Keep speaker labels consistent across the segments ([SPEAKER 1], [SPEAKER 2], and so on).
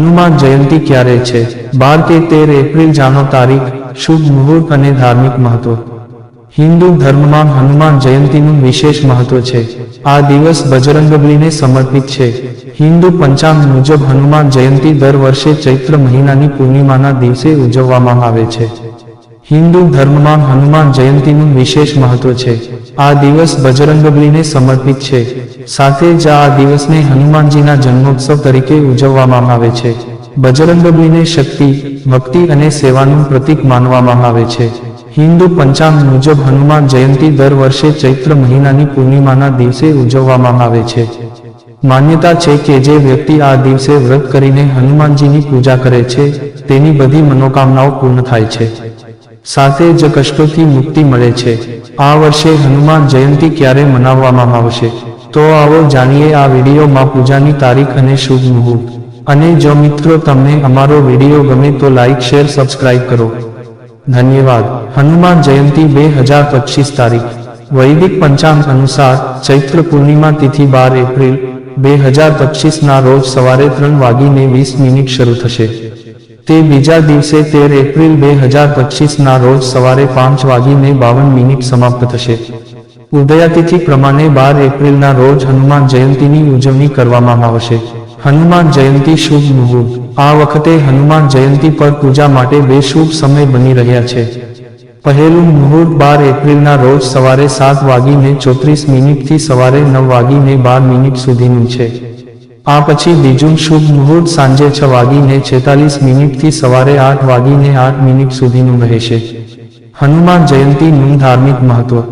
[SPEAKER 1] હનુમાન જયંતી ક્યારે છે? 12 કે 13 એપ્રિલ. જાણો તારીખ, શુભ મુહૂર્ત અને ધાર્મિક મહત્વ. હિન્દુ ધર્મમાં હનુમાન જયંતીનું વિશેષ મહત્વ છે. આ દિવસ બજરંગબલીને સમર્પિત છે. હિન્દુ પંચાંગ મુજબ હનુમાન જયંતી દર વર્ષે ચૈત્ર મહિનાની પૂર્ણિમાના દિવસે ઉજવવામાં આવે છે. હિન્દુ ધર્મમાં હનુમાન જયંતીનું વિશેષ મહત્વ છે. આ દિવસ બજરંગબલીને સમર્પિત છે. સાથે જ આ દિવસને હનુમાનજીના જન્મોત્સવ તરીકે ઉજવવામાં આવે છે. બજરંગબલીને શક્તિ, ભક્તિ અને સેવાનું પ્રતીક માનવામાં આવે છે. હિન્દુ પંચાંગ મુજબ હનુમાન જયંતી દર વર્ષે ચૈત્ર મહિનાની પૂર્ણિમાના દિવસે ઉજવવામાં આવે છે. માન્યતા છે કે જે વ્યક્તિ આ દિવસે વ્રત કરીને હનુમાનજીની પૂજા કરે છે, તેની બધી મનોકામનાઓ પૂર્ણ થાય છે. સાથે જ કષ્ટોથી મુક્તિ મળે છે. આ વર્ષે હનુમાન જયંતી ક્યારે મનાવવામાં આવશે? તો આવો જાણીએ આ વિડીયોમાં પૂજાની તારીખ અને શુભ મુહૂર્ત. અને જો મિત્રો તમને અમારો વિડીયો ગમે તો લાઈક, શેર, સબસ્ક્રાઇબ કરો. ધન્યવાદ. હનુમાન જયંતી 2025 તારીખ. વૈદિક પંચાંગ અનુસાર ચૈત્ર પૂર્ણિમા તિથિ 12 એપ્રિલ 2025 ના રોજ સવારે 3:20 શરૂ થશે. તે બીજા દિવસે 13 એપ્રિલ 2025 ના રોજ સવારે 5:52 સમાપ્ત થશે. ઉદયાતિથિ પ્રમાણે 12 એપ્રિલના રોજ હનુમાન જયંતીની ઉજવણી કરવામાં આવશે. હનુમાન જયંતી શુભ મુહૂર્ત. આ વખતે હનુમાન જયંતી પર પૂજા માટે બે શુભ સમય બની રહ્યા છે. પહેલું મુહૂર્ત 12 એપ્રિલના રોજ સવારે 7:34 થી સવારે 9:12 સુધીનું છે. આ પછી બીજું શુભ મુહૂર્ત સાંજે 6:46 થી સવારે 8:08 સુધીનું રહેશે. હનુમાન જયંતીનું ધાર્મિક મહત્વ.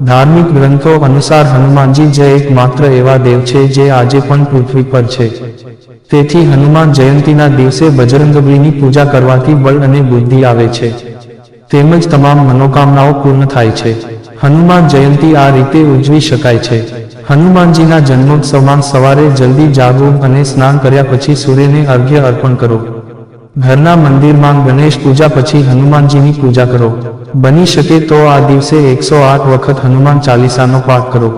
[SPEAKER 1] ધાર્મિક ગ્રંથો અનુસાર હનુમાનજી જ એકમાત્ર એવા દેવ છે જે આજે પણ પૃથ્વી પર છે. તેથી હનુમાન જયંતીના દિવસે બજરંગબલીની પૂજા કરવાથી બળ અને બુદ્ધિ આવે છે. તેમજ તમામ મનોકામનાઓ પૂર્ણ થાય છે. હનુમાન જયંતી આ રીતે ઉજવી શકાય છે. હનુમાનજીના જન્મોત્સવમાં સવારે જલ્દી જાગવું અને સ્નાન કર્યા પછી સૂર્યને અર્ઘ્ય અર્પણ કરો. ઘરના મંદિરમાં ગણેશ પૂજા પછી હનુમાનજીની પૂજા કરો. બની શકે તો આ દિવસે 108 વખત હનુમાન ચાલીસાનો પાઠ કરો.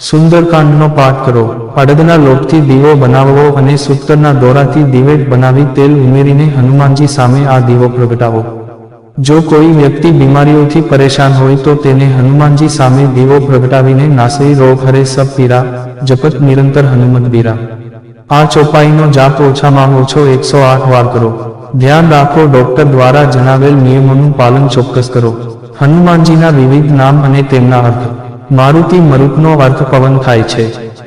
[SPEAKER 1] સુંદરકાંડનો પાઠ કરો. અડદના લોટથી દીવો બનાવવો અને સૂતરના દોરાથી દિવેટ બનાવી તેલ ઉમેરીને હનુમાનજી સામે આ દીવો પ્રગટાવો. જો કોઈ વ્યક્તિ બીમારીઓથી પરેશાન હોય તો તેને હનુમાનજી સામે દીવો પ્રગટાવીને નાસઈ રોગ હરે સબ પીરા, જપત નિરંતર હનુમત બીરા. આ ચોપાઈનો જાપ ઓછામાં ઓછો 108 વાર કરો. ધ્યાન રાખો, ડોક્ટર દ્વારા જણાવેલ નિયમોનું પાલન ચોક્કસ કરો. હનુમાનજીના વિવિધ નામ અને તેમના અર્થ. મારુતિ. મરુતનો અર્થ પવન થાય છે.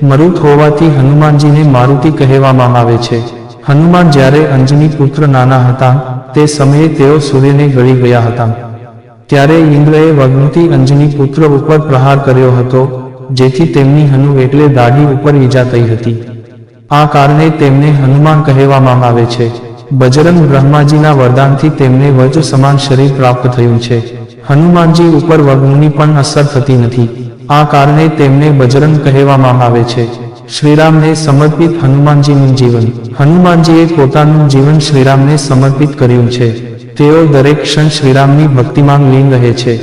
[SPEAKER 1] મરુત હોવાથી હનુમાનજીને મારુતિ કહેવામાં આવે છે. હનુમાન જ્યારે અંજની પુત્ર નાના હતા તે સમયે તેઓ સૂર્યને ગળી ગયા હતા. ત્યારે ઇન્દ્રએ વગ્નિથી અંજની પુત્ર ઉપર પ્રહાર કર્યો હતો, જેથી તેમની હનુ એટલે દાઢી ઉપર ઈજા થઈ હતી. આ કારણે તેમને હનુમાન કહેવામાં આવે છે. બજરંગ બ્રહ્માજીના વરદાનથી તેમને વજ્ર સમાન શરીર પ્રાપ્ત થયું છે. હનુમાનજી ઉપર વગ્નિની પણ અસર થતી નથી. આ કારણે તેમને બજરંગ કહેવામાં આવે છે. શ્રીરામને સમર્પિત હનુમાનજીનું જીવન. હનુમાનજીએ પોતાનું જીવન શ્રીરામને સમર્પિત કર્યું છે. તેઓ દરેક ક્ષણ શ્રીરામની ભક્તિમાં લીન રહે છે.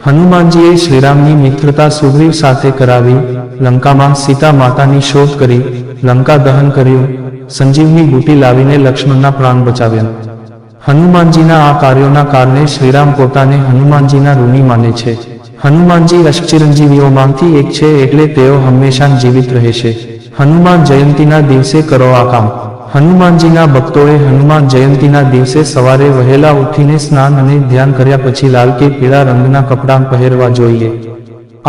[SPEAKER 1] હનુમાનજીએ શ્રીરામની મિત્રતા સુગ્રીવ સાથે કરાવી, લંકામાં સીતા માતાની શોધ કરી, લંકા દહન કર્યું, સંજીવની બુટી લાવીને લક્ષ્મણના પ્રાણ બચાવ્યા. હનુમાનજીના આ કાર્યોના કારણે શ્રીરામ પોતાને હનુમાનજીના ઋણી માને છે. હનુમાનજી અષ્ટચિરંજીવીઓમાંથી એક છે એટલે તેઓ હંમેશા જીવિત રહેશે. હનુમાન જયંતીના દિવસે કરો આ કામ. હનુમાનજીના ભક્તોએ હનુમાન જયંતીના દિવસે સવારે વહેલા ઉઠીને સ્નાન અને ધ્યાન કર્યા પછી લાલ કે પીળા રંગના કપડાં પહેરવા જોઈએ.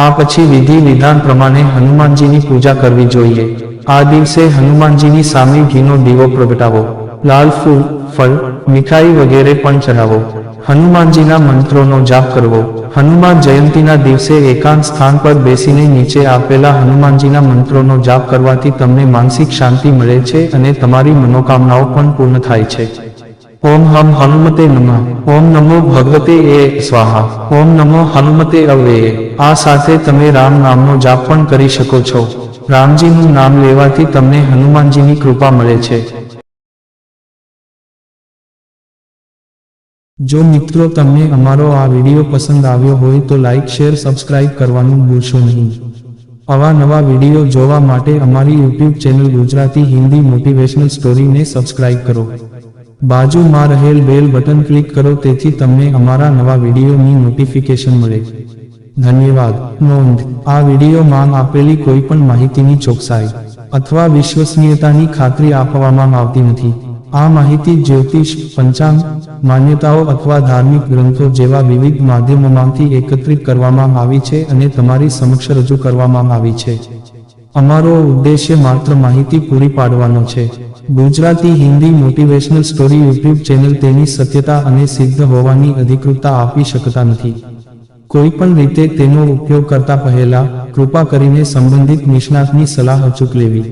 [SPEAKER 1] આ પછી વિધિ વિધાન પ્રમાણે હનુમાનજીની પૂજા કરવી જોઈએ. આ દિવસે હનુમાનજીની સામે ઘીનો દીવો પ્રગટાવો. લાલ ફૂલ, ફળ, મીઠાઈ વગેરે પણ ચઢાવો. હનુમાનજીના મંત્રોનો જાપ કરવો. હનુમાન જયંતીના દિવસે એકાંત સ્થાન પર બેસીને નીચે આપેલા હનુમાનજીના મંત્રોનો જાપ કરવાથી તમને માનસિક શાંતિ મળે છે અને તમારી મનોકામનાઓ પણ પૂર્ણ થાય છે. ઓમ હમ હનુમતે નમઃ. ઓમ નમો ભગવતે એ સ્વાહા. ઓમ નમો હનુમતે અવ્યયે. આ સાથે તમે રામ નામનો જાપ પણ કરી શકો છો. રામજીનું નામ લેવાથી તમને હનુમાનજીની કૃપા મળે છે. જો મિત્રો તમને અમારો આ વિડીયો પસંદ આવ્યો હોય તો લાઈક, શેર, સબસ્ક્રાઇબ કરવાનું ભૂલશો નહીં. આવા નવા વિડીયો જોવા માટે અમારી YouTube channel Gujarati Hindi motivational સ્ટોરીને સબસ્ક્રાઇબ કરો. બાજુમાં રહેલ બેલ બટન ક્લિક કરો તેથી તમને અમારા નવા વિડીયોની નોટિફિકેશન મળે. ધન્યવાદ. નોંધ: આ વિડીયોમાં આપેલી કોઈપણ માહિતીની ચોકસાઈ અથવા વિશ્વસનીયતાની ખાતરી આપવામાં આવતી નથી. આ માહિતી જ્યોતિષ, પંચાંગ, માન્યતાઓ અથવા ધાર્મિક ગ્રંથો જેવા વિવિધ માધ્યમોમાંથી એકત્રિત કરવામાં આવી છે અને તમારી સમક્ષ રજૂ કરવામાં આવી છે. અમારો ઉદ્દેશ્ય માત્ર માહિતી પૂરી પાડવાનો છે. Gujarati Hindi motivational story YouTube channel તેની સત્યતા અને સિદ્ધ હોવાની અધિકૃતતા આપી શકતા નથી. કોઈપણ રીતે તેનો ઉપયોગ કરતા પહેલા કૃપા કરીને સંબંધિત નિષ્ણાતની સલાહ અચૂક લેવી.